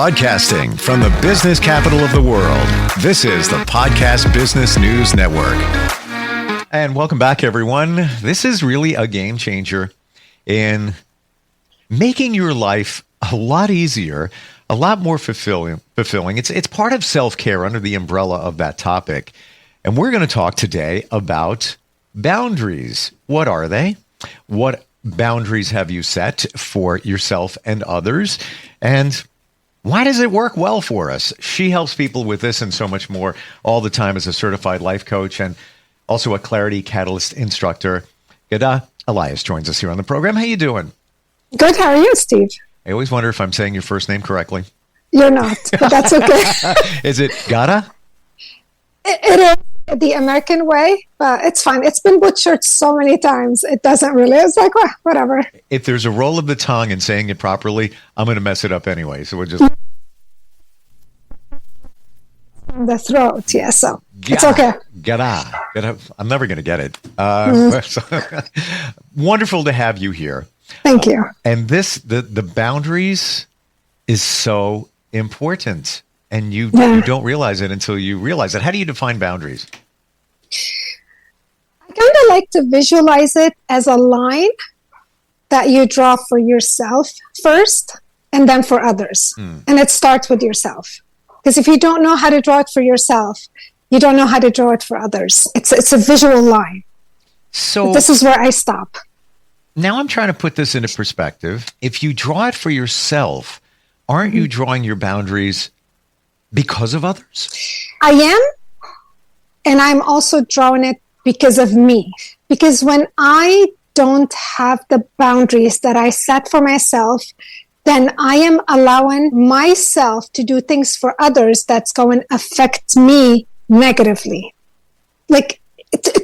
Broadcasting from the business capital of the world, this is the Podcast Business News Network. And welcome back, everyone. This is really a game changer in making your life a lot easier, a lot more fulfilling. It's part of self-care under the umbrella of that topic. And we're going to talk today about boundaries. What are they? What boundaries have you set for yourself and others? And why does it work well for us? She helps people with this and so much more all the time as a certified life coach and also a Clarity Catalyst instructor. Ghada, Elias joins us here on the program. How you doing? Good. How are you, Steve? I always wonder if I'm saying your first name correctly. You're not, but that's okay. Is it Ghada? It is the American way, but it's fine. It's been butchered so many times. It doesn't really. It's like, well, whatever. If there's a roll of the tongue in saying it properly, I'm going to mess it up anyway. So we'll just... The throat, yeah, so it's okay. Ghada. I'm never going to get it. Wonderful to have you here. Thank you. And the boundaries is so important. And you don't realize it until you realize it. How do you define boundaries? I kind of like to visualize it as a line that you draw for yourself first and then for others. And it starts with yourself. Because if you don't know how to draw it for yourself, you don't know how to draw it for others. It's a visual line. So but this is where I stop. Now I'm trying to put this into perspective. If you draw it for yourself, aren't you drawing your boundaries because of others? I am. And I'm also drawing it because of me. Because when I don't have the boundaries that I set for myself, then I am allowing myself to do things for others that's going to affect me negatively. Like,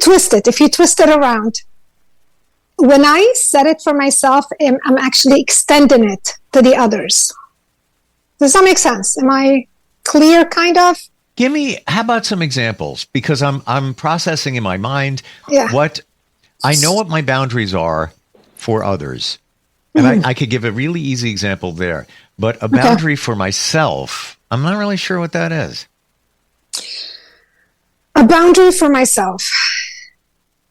twist it. If you twist it around, when I set it for myself, I'm actually extending it to the others. Does that make sense? Am I clear, kind of? How about some examples? Because I'm processing in my mind what I know what my boundaries are for others. And I could give a really easy example there. But a boundary for myself, I'm not really sure what that is. A boundary for myself.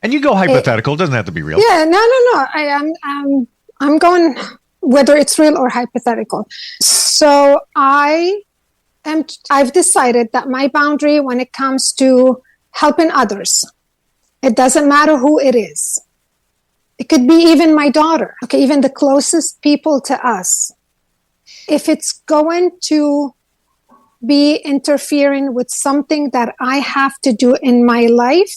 And you go hypothetical. It doesn't have to be real. Yeah, no. I'm going whether it's real or hypothetical. So I've decided that my boundary when it comes to helping others, it doesn't matter who it is. It could be even my daughter, even the closest people to us. If it's going to be interfering with something that I have to do in my life,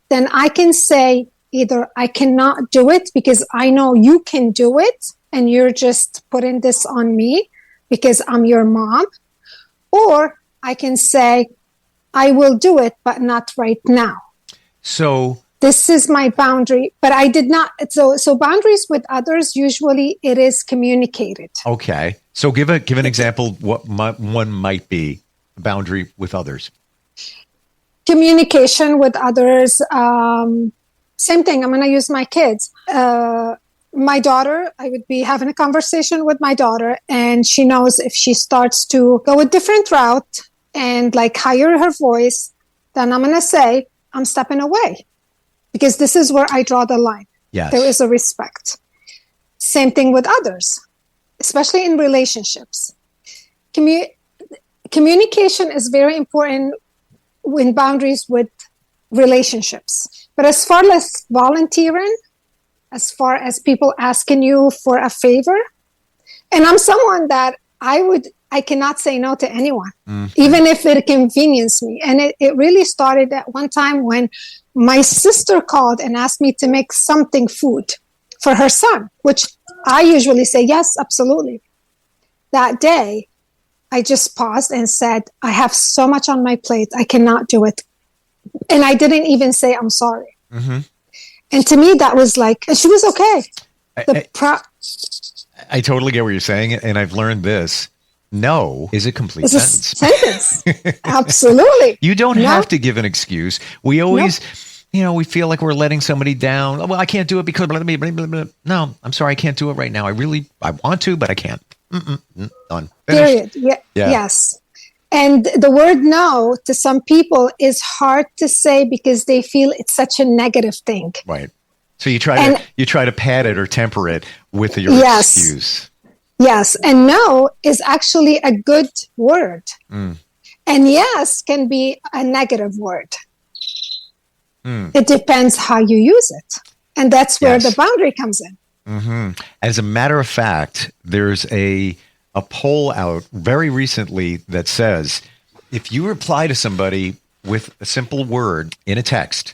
then I can say either I cannot do it because I know you can do it and you're just putting this on me because I'm your mom, or I can say I will do it, but not right now. So this is my boundary, but I did not. So boundaries with others, usually it is communicated. Okay. So give an example what one might be a boundary with others. Communication with others. Same thing. I'm going to use my kids. My daughter, I would be having a conversation with my daughter, and she knows if she starts to go a different route and like higher her voice, then I'm going to say, I'm stepping away. Because this is where I draw the line. Yes. There is a respect. Same thing with others, especially in relationships. Communication is very important in boundaries with relationships. But as far as volunteering, as far as people asking you for a favor, and I'm someone that I cannot say no to anyone, even if it inconveniences me. And it really started at one time when my sister called and asked me to make food for her son, which I usually say, yes, absolutely. That day, I just paused and said, I have so much on my plate. I cannot do it. And I didn't even say, I'm sorry. And to me, that was like, and she was okay. I totally get what you're saying. And I've learned this. No is a complete sentence. Absolutely. You don't have to give an excuse. We always, we feel like we're letting somebody down. Well, I can't do it because blah, blah, blah, blah, blah. No, I'm sorry, I can't do it right now. I want to, but I can't. Done. Finished. Period. Yeah. Yes. And the word no to some people is hard to say because they feel it's such a negative thing. Right. So you try to pad it or temper it with your excuse. Yes. And no is actually a good word. And yes can be a negative word. It depends how you use it. And that's where the boundary comes in. As a matter of fact, there's a poll out very recently that says if you reply to somebody with a simple word in a text,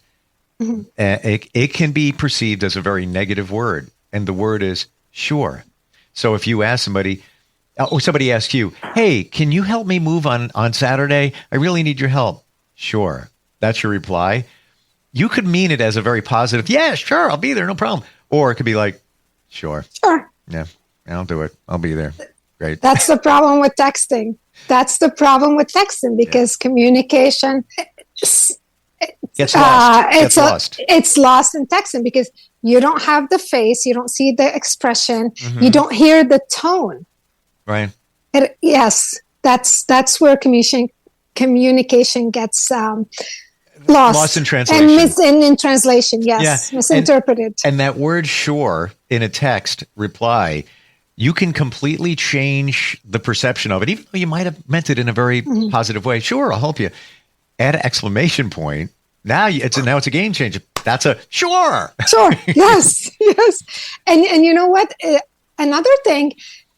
it can be perceived as a very negative word. And the word is sure. So if you ask somebody, or somebody asks you, hey, can you help me move on Saturday? I really need your help. Sure. That's your reply. You could mean it as a very positive, yeah, sure, I'll be there, no problem. Or it could be like, sure. Sure. Yeah, I'll do it. I'll be there. Great. That's the problem with texting. Because communication gets lost. It's lost in texting because you don't have the face, you don't see the expression, you don't hear the tone. Right. That's where communication gets lost in translation. And in translation, misinterpreted. And that word sure in a text reply, you can completely change the perception of it, even though you might have meant it in a very positive way. Sure, I'll help you. Add an exclamation point. Now it's a game changer. That's a sure. Sure. Yes. And you know what? Another thing,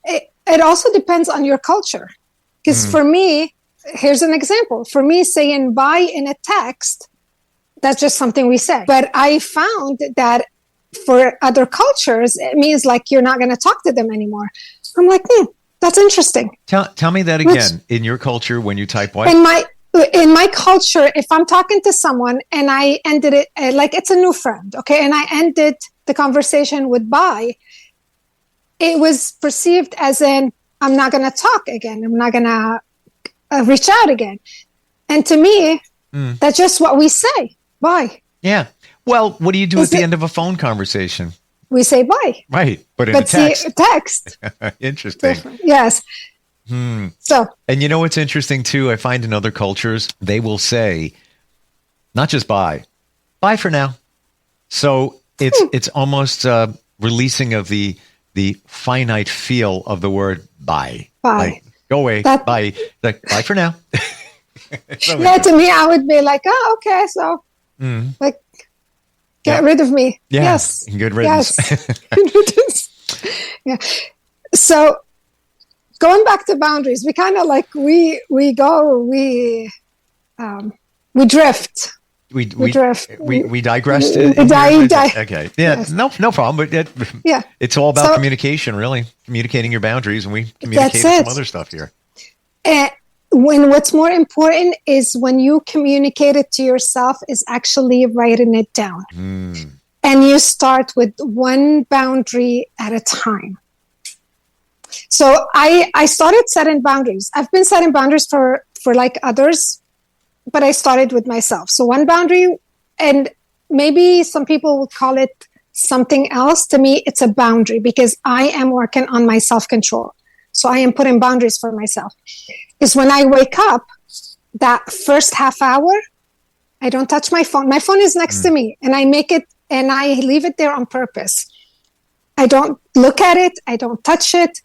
it also depends on your culture. Because for me, here's an example. For me, saying bye in a text, that's just something we say. But I found that for other cultures, it means like you're not going to talk to them anymore. I'm like, that's interesting. Tell me that again. In your culture, when you type what? In my culture, if I'm talking to someone and I ended it, like it's a new friend, okay, and I ended the conversation with bye, it was perceived as in, I'm not going to talk again. I'm not going to reach out again. And to me, that's just what we say. Bye. Yeah. Well, what do you do at the end of a phone conversation? We say bye. Right. But in a text. Text. Interesting. Different. Yes. So. And you know what's interesting too? I find in other cultures, they will say, not just bye for now. So it's almost releasing of the finite feel of the word bye. Bye. Like, go away. Bye. Like, bye for now. To me, I would be like, oh, okay. So like, get rid of me. Yeah. Yes. Good riddance. Yes. Good riddance. Yeah. So going back to boundaries, we kind of like, we drift. We drift. We digressed. Okay. Yeah. Yes. No problem. But it's all about communication, really. Communicating your boundaries, and we communicated some other stuff here. What's more important is when you communicate it to yourself is actually writing it down. And you start with one boundary at a time. So I started setting boundaries. I've been setting boundaries for like others, but I started with myself. So one boundary, and maybe some people would call it something else. To me, it's a boundary because I am working on my self-control. So I am putting boundaries for myself. Is when I wake up, that first half hour, I don't touch my phone. My phone is next to me, and I leave it there on purpose. I don't look at it. I don't touch it.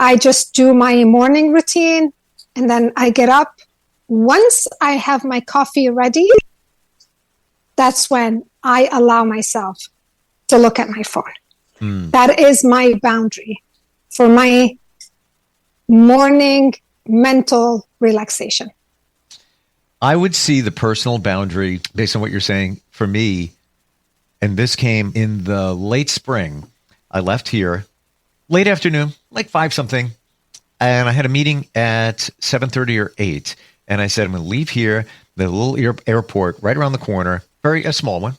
I just do my morning routine, and then I get up. Once I have my coffee ready, that's when I allow myself to look at my phone. That is my boundary for my morning mental relaxation. I would see the personal boundary based on what you're saying for me. And this came in the late spring. I left here late afternoon, like 5 something. And I had a meeting at 7:30 or 8. And I said, I'm going to leave here, the little airport right around the corner, a small one.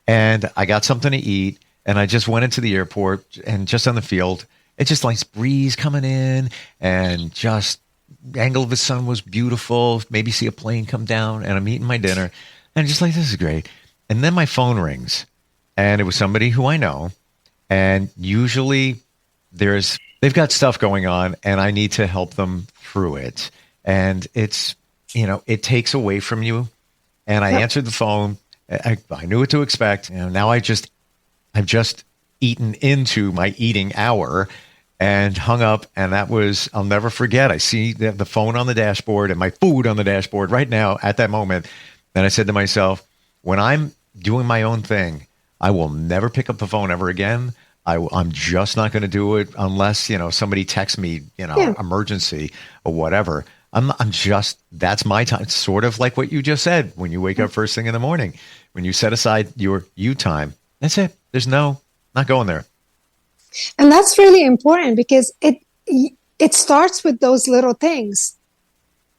And I got something to eat. And I just went into the airport, and just on the field, it's just nice breeze coming in, and just angle of the sun was beautiful. Maybe see a plane come down, and I'm eating my dinner, and just like, this is great. And then my phone rings, and it was somebody who I know. And usually they've got stuff going on and I need to help them through it. And it's, it takes away from you. And I answered the phone. I knew what to expect. Now I've just eaten into my eating hour and hung up. And that was, I'll never forget. I see the phone on the dashboard and my food on the dashboard right now at that moment. And I said to myself, when I'm doing my own thing, I will never pick up the phone ever again. I'm just not going to do it unless, somebody texts me, emergency or whatever. That's my time. It's sort of like what you just said when you wake up first thing in the morning, when you set aside your you time. That's it. There's not going there. And that's really important because it starts with those little things.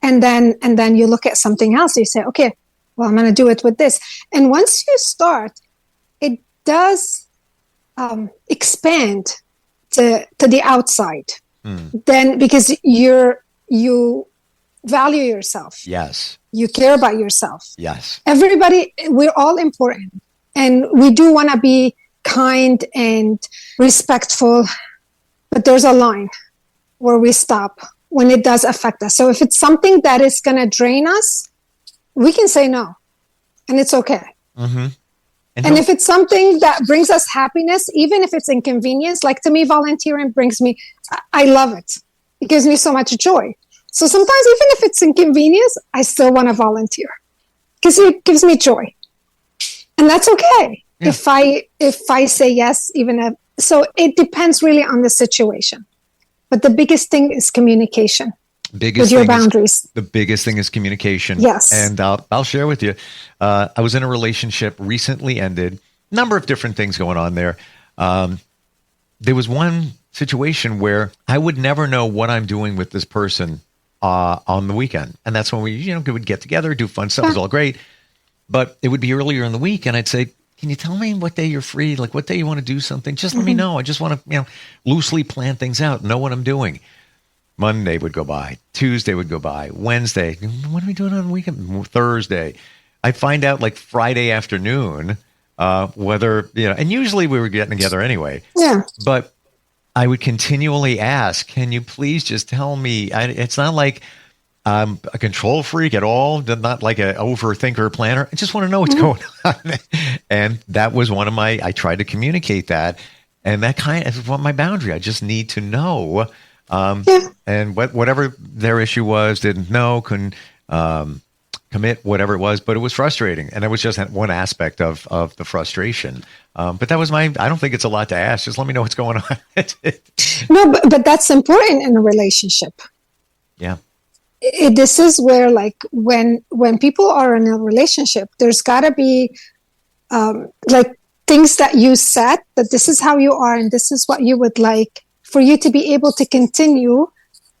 And then you look at something else. You say, okay, well, I'm going to do it with this. And once you start, it does expand to the outside. Then because you value yourself. Yes. You care about yourself. Yes. Everybody, we're all important. And we do want to be kind and respectful. But there's a line where we stop when it does affect us. So if it's something that is going to drain us, we can say no. And it's okay. Mm-hmm. And if it's something that brings us happiness, even if it's inconvenience, like to me, volunteering brings me, I love it. It gives me so much joy. So sometimes even if it's inconvenience, I still want to volunteer because it gives me joy. And that's okay. Yeah. If I say yes, so it depends really on the situation. But the biggest thing is communication with your boundaries. The biggest thing is communication. Yes. And I'll share with you. I was in a relationship recently ended, number of different things going on there. There was one situation where I would never know what I'm doing with this person on the weekend. And that's when we, would get together, do fun stuff. It was all great. But it would be earlier in the week. And I'd say, can you tell me what day you're free? Like what day you want to do something? Just let me know. I just want to, loosely plan things out, know what I'm doing. Monday would go by. Tuesday would go by. Wednesday. What are we doing on the weekend? Thursday. I'd find out like Friday afternoon whether, and usually we were getting together anyway. Yeah. But I would continually ask, can you please just tell me? It's not like I'm a control freak at all, not like an overthinker planner. I just want to know what's going on. And that was I tried to communicate that. And that kind of my boundary. I just need to know. And whatever their issue was, didn't know, couldn't commit, whatever it was, but it was frustrating. And it was just one aspect of the frustration. But that was I don't think it's a lot to ask. Just let me know what's going on. No, but that's important in a relationship. Yeah. This is where like when people are in a relationship, there's got to be like things that you set that this is how you are and this is what you would like for you to be able to continue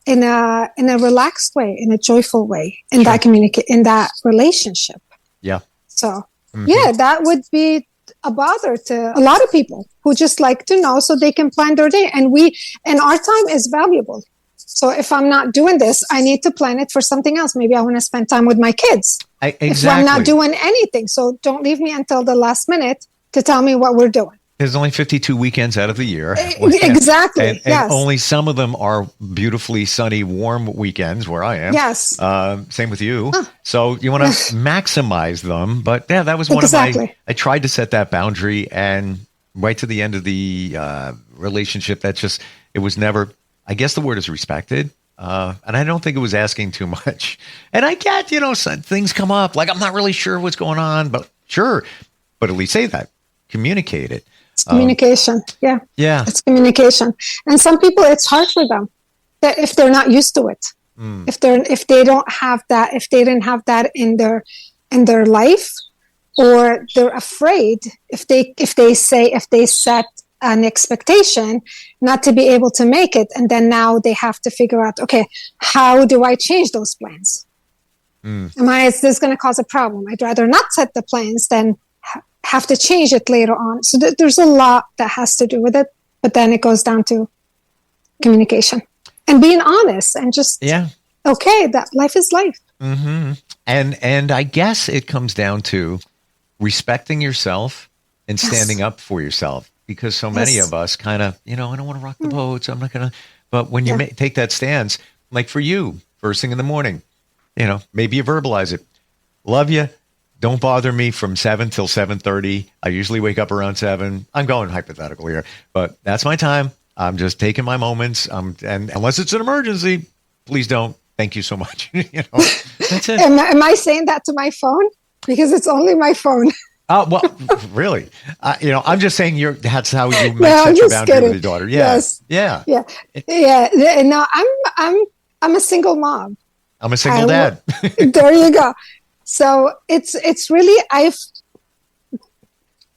in a relaxed way, in a joyful way, in that relationship. Yeah. So that would be a bother to a lot of people who just like to know so they can plan their day. And our time is valuable. So if I'm not doing this, I need to plan it for something else. Maybe I want to spend time with my kids. Exactly. If I'm not doing anything. So don't leave me until the last minute to tell me what we're doing. There's only 52 weekends out of the year. Exactly. And only some of them are beautifully sunny, warm weekends where I am. Yes. Same with you. Huh. So you want to maximize them. But yeah, that was one of I tried to set that boundary, and right to the end of the relationship, it was never, I guess the word is respected. And I don't think it was asking too much. And I get, things come up like I'm not really sure what's going on, but sure. But at least say that. Communicate it. It's communication. Yeah. It's communication. And some people, it's hard for them if they're not used to it. If they don't have that, if they didn't have that in their life, or they're afraid if they set an expectation not to be able to make it, and then now they have to figure out, okay, how do I change those plans? Is this going to cause a problem? I'd rather not set the plans than have to change it later on. So there's a lot that has to do with it, but then it goes down to communication and being honest and just, okay, that life is life. Mm-hmm. And I guess it comes down to respecting yourself and standing up for yourself. because so many Yes. of us kind of, I don't want to rock the boat. So I'm not going to. But when you Yeah. take that stance, like for you, first thing in the morning, maybe you verbalize it. Love you. Don't bother me from 7 till 7:30. I usually wake up around 7. I'm going hypothetical here, but that's my time. I'm just taking my moments. And unless it's an emergency, please don't. Thank you so much. That's it. Am I saying that to my phone? Because it's only my phone. Oh, well, really? I'm just saying that's how you No, I'm set your just boundary kidding. with your daughter. Yeah. Yes. Yeah. Yeah. No, I'm a single mom. I'm a single dad. There you go. So it's really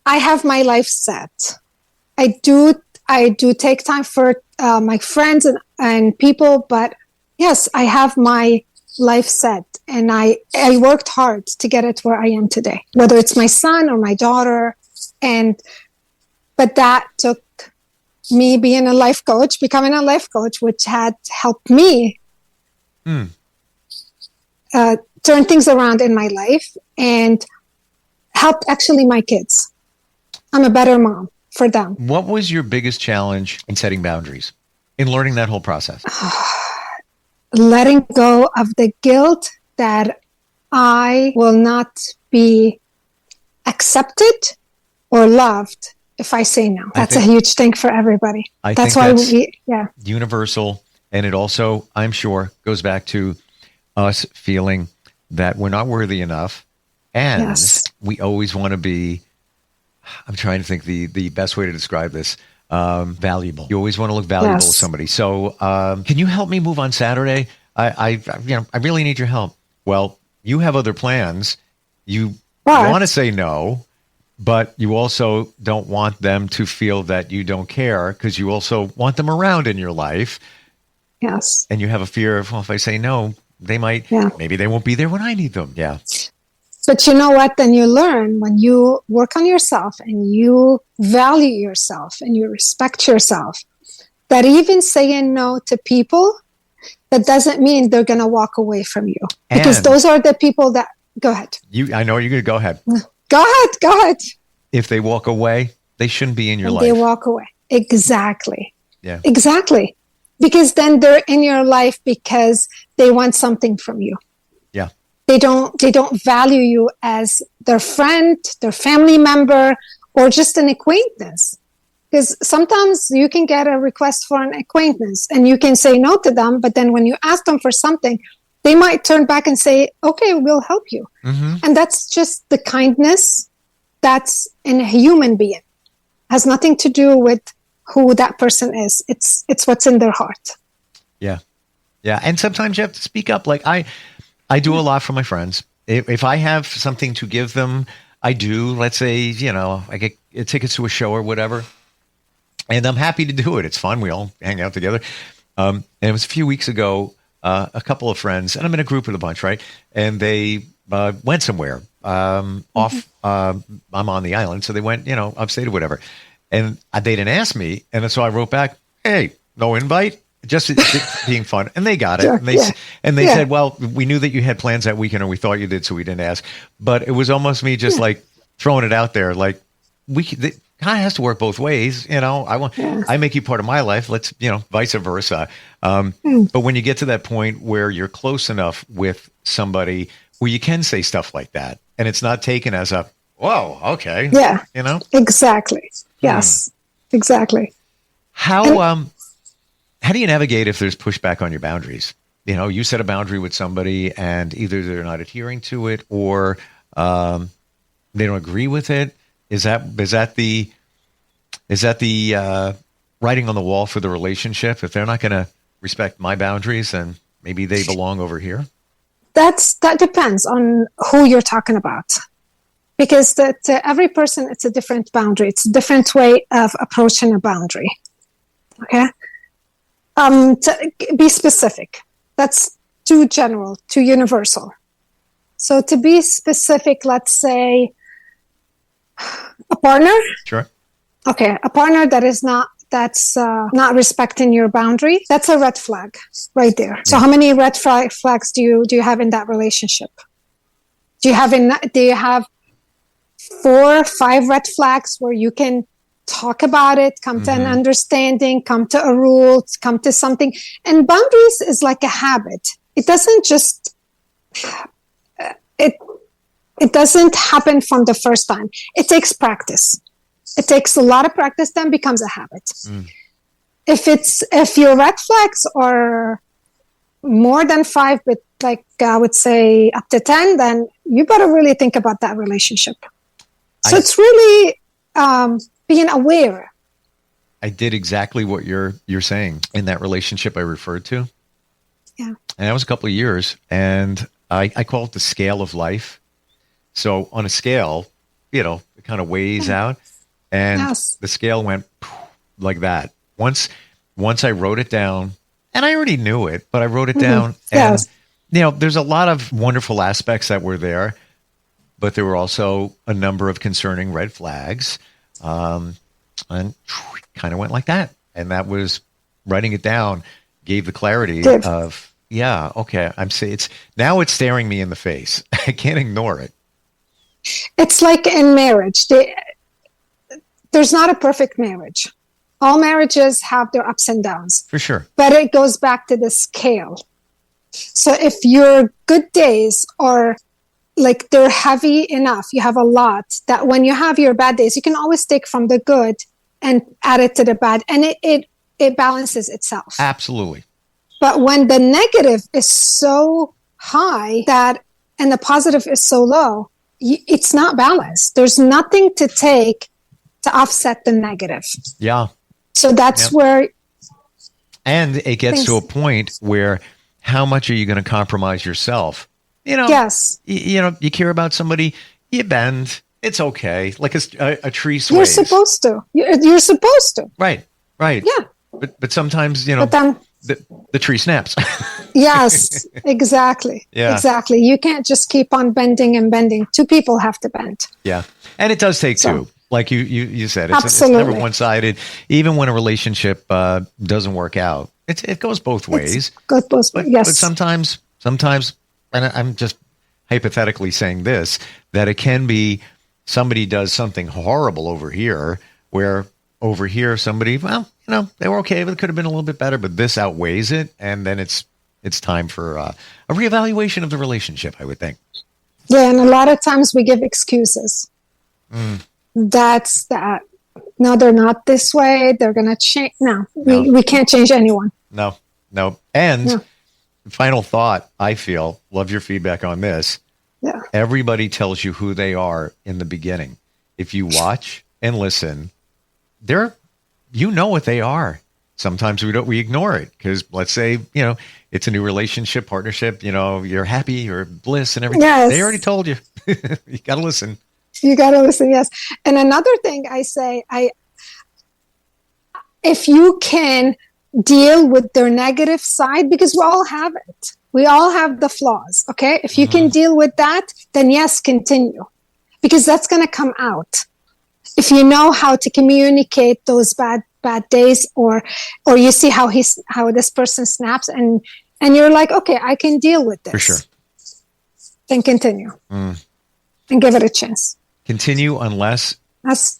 I have my life set. I do take time for my friends and people, but yes, I have my life set, and I worked hard to get it where I am today, whether it's my son or my daughter. But that took me becoming a life coach, which had helped me turn things around in my life and helped actually my kids. I'm a better mom for them. What was your biggest challenge in setting boundaries, in learning that whole process? Letting go of the guilt that I will not be accepted or loved if I say no. That's a huge thing for everybody. That's why universal. And it also, I'm sure, goes back to us feeling that we're not worthy enough. And we always want to be, I'm trying to think the best way to describe this, valuable. You always want to look valuable to somebody. So can you help me move on Saturday? I really need your help. Well, you have other plans. You want to say no, but you also don't want them to feel that you don't care, because you also want them around in your life. Yes. And you have a fear of, well, if I say no, they might, maybe they won't be there when I need them. Yeah. But you know what? Then you learn, when you work on yourself and you value yourself and you respect yourself, that even saying no to people, that doesn't mean they're going to walk away from you. Because those are the people that, go ahead. I know you're going to go ahead. Go ahead. If they walk away, they shouldn't be in your life. They walk away. Exactly. Yeah. Exactly. Because then they're in your life because they want something from you. Yeah. They don't value you as their friend, their family member, or just an acquaintance. Because sometimes you can get a request for an acquaintance and you can say no to them, but then when you ask them for something, they might turn back and say, okay, we'll help you. Mm-hmm. And that's just the kindness that's in a human being. It has nothing to do with who that person is. It's what's in their heart. Yeah. Yeah. And sometimes you have to speak up. Like I do a lot for my friends. If I have something to give them, I do. Let's say, I get tickets to a show or whatever, and I'm happy to do it. It's fun. We all hang out together. And it was a few weeks ago, a couple of friends, and I'm in a group with a bunch, right? And they went somewhere off. I'm on the island, so they went, upstate or whatever. And they didn't ask me, and so I wrote back, "Hey, no invite, just being fun." And they got it. Sure. And they said, "Well, we knew that you had plans that weekend, or we thought you did, so we didn't ask." But it was almost me just like throwing it out there, like it kind of has to work both ways. I make you part of my life. Let's, vice versa. But when you get to that point where you're close enough with somebody where you can say stuff like that, and it's not taken as a, whoa, okay. Yeah. Exactly. Yes, exactly. How do you navigate if there's pushback on your boundaries? You set a boundary with somebody and either they're not adhering to it or they don't agree with it. Is that the writing on the wall for the relationship? If they're not going to respect my boundaries, then maybe they belong over here. That depends on who you're talking about. Because to every person, it's a different boundary. It's a different way of approaching a boundary. Okay? To be specific. That's too general, too universal. So to be specific, let's say a partner. Sure. Okay, a partner that's not respecting your boundary. That's a red flag right there. Yeah. So how many red flags do you have in that relationship? Do you have 4 or 5 red flags where you can talk about it, come to an understanding, come to a rule, come to something. And boundaries is like a habit. It doesn't just, it doesn't happen from the first time. It takes practice. It takes a lot of practice, then becomes a habit. If your red flags are more than 5, but like I would say up to 10, then you better really think about that relationship. So it's really being aware. I did exactly what you're saying in that relationship I referred to. Yeah. And that was a couple of years. And I call it the scale of life. So on a scale, it kind of weighs out. And the scale went like that. Once I wrote it down, and I already knew it, but I wrote it down. And, there's a lot of wonderful aspects that were there, but there were also a number of concerning red flags. And kind of went like that. And that was writing it down, gave the clarity of, okay, now it's staring me in the face. I can't ignore it. It's like in marriage. There's not a perfect marriage. All marriages have their ups and downs. For sure. But it goes back to the scale. So if your good days are like they're heavy enough, you have a lot, that when you have your bad days, you can always take from the good and add it to the bad. And it balances itself. Absolutely. But when the negative is so high and the positive is so low, it's not balanced. There's nothing to take to offset the negative. Yeah. So that's where. And it gets to a point where how much are you going to compromise yourself? Yes. You care about somebody, you bend. It's okay. Like a tree sways. You're supposed to. You're supposed to. Right. Yeah. But sometimes, the tree snaps. Yes, exactly. Yeah. Exactly. You can't just keep on bending and bending. 2 people have to bend. Yeah. And it does take 2. Like you said, it's never one-sided. Even when a relationship doesn't work out, it goes both ways. It goes both ways, yes. But sometimes, and I'm just hypothetically saying this, that it can be somebody does something horrible over here, where over here somebody, they were okay, but it could have been a little bit better, but this outweighs it, and then it's time for a reevaluation of the relationship, I would think. Yeah, and a lot of times we give excuses. That's that. No, they're not this way. They're going to change. No, we can't change anyone. No. And final thought, I feel, love your feedback on this. Yeah. Everybody tells you who they are in the beginning. If you watch and listen, what they are. Sometimes we ignore it because let's say, it's a new relationship, partnership, you're happy, you're bliss and everything. Yes. They already told you. You got to listen. You got to listen, yes. And another thing I say, if you can deal with their negative side, because we all have it. We all have the flaws, okay? If you can deal with that, then yes, continue. Because that's going to come out. If you know how to communicate those bad days, or you see how this person snaps, and you're like, okay, I can deal with this. For sure. Then continue. And give it a chance. Continue unless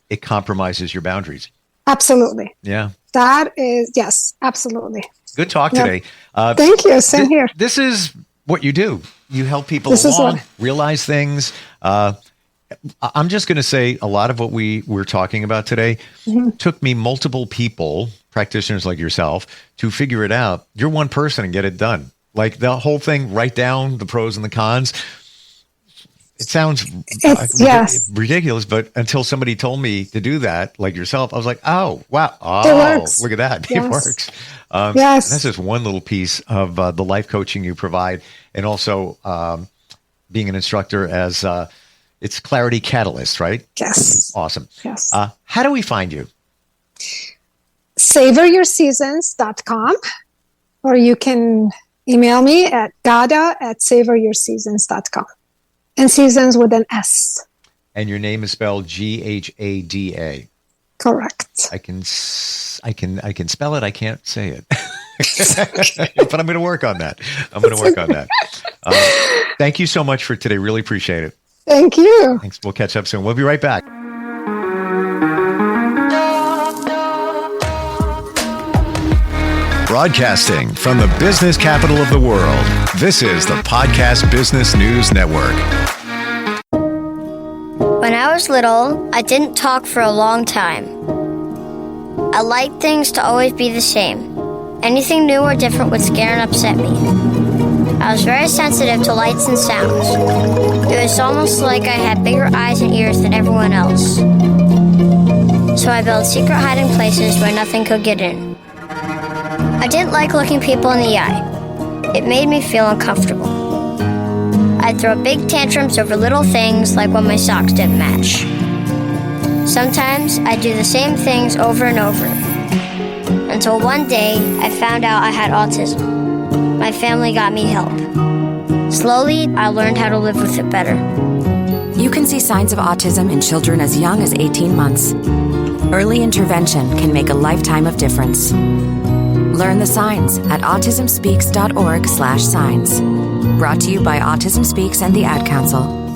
it compromises your boundaries. Absolutely. Yeah. That is, yes, absolutely. Good talk today. Thank you. Same here. This is what you do. You help people realize things. I'm just going to say a lot of what we're talking about today took me multiple people, practitioners like yourself, to figure it out. You're one person and get it done. Like the whole thing, write down the pros and the cons. It sounds ridiculous, but until somebody told me to do that, like yourself, I was like, oh, wow. Oh, it works. Look at that. Yes. It works. That's just one little piece of the life coaching you provide. And also being an instructor as it's Clarity Catalyst, right? Yes. Awesome. Yes. How do we find you? SavorYourSeasons.com, or you can email me at Ghada@SavorYourSeasons.com. And seasons with an S. And your name is spelled Ghada. Correct. I can spell it. I can't say it. But I'm going to work on that. Thank you so much for today. Really appreciate it. Thank you. Thanks. We'll catch up soon. We'll be right back. Broadcasting from the business capital of the world, this is the Podcast Business News Network. When I was little, I didn't talk for a long time. I liked things to always be the same. Anything new or different would scare and upset me. I was very sensitive to lights and sounds. It was almost like I had bigger eyes and ears than everyone else. So I built secret hiding places where nothing could get in. I didn't like looking people in the eye. It made me feel uncomfortable. I'd throw big tantrums over little things like when my socks didn't match. Sometimes I'd do the same things over and over. Until one day, I found out I had autism. My family got me help. Slowly, I learned how to live with it better. You can see signs of autism in children as young as 18 months. Early intervention can make a lifetime of difference. Learn the signs at autismspeaks.org/signs. Brought to you by Autism Speaks and the Ad Council.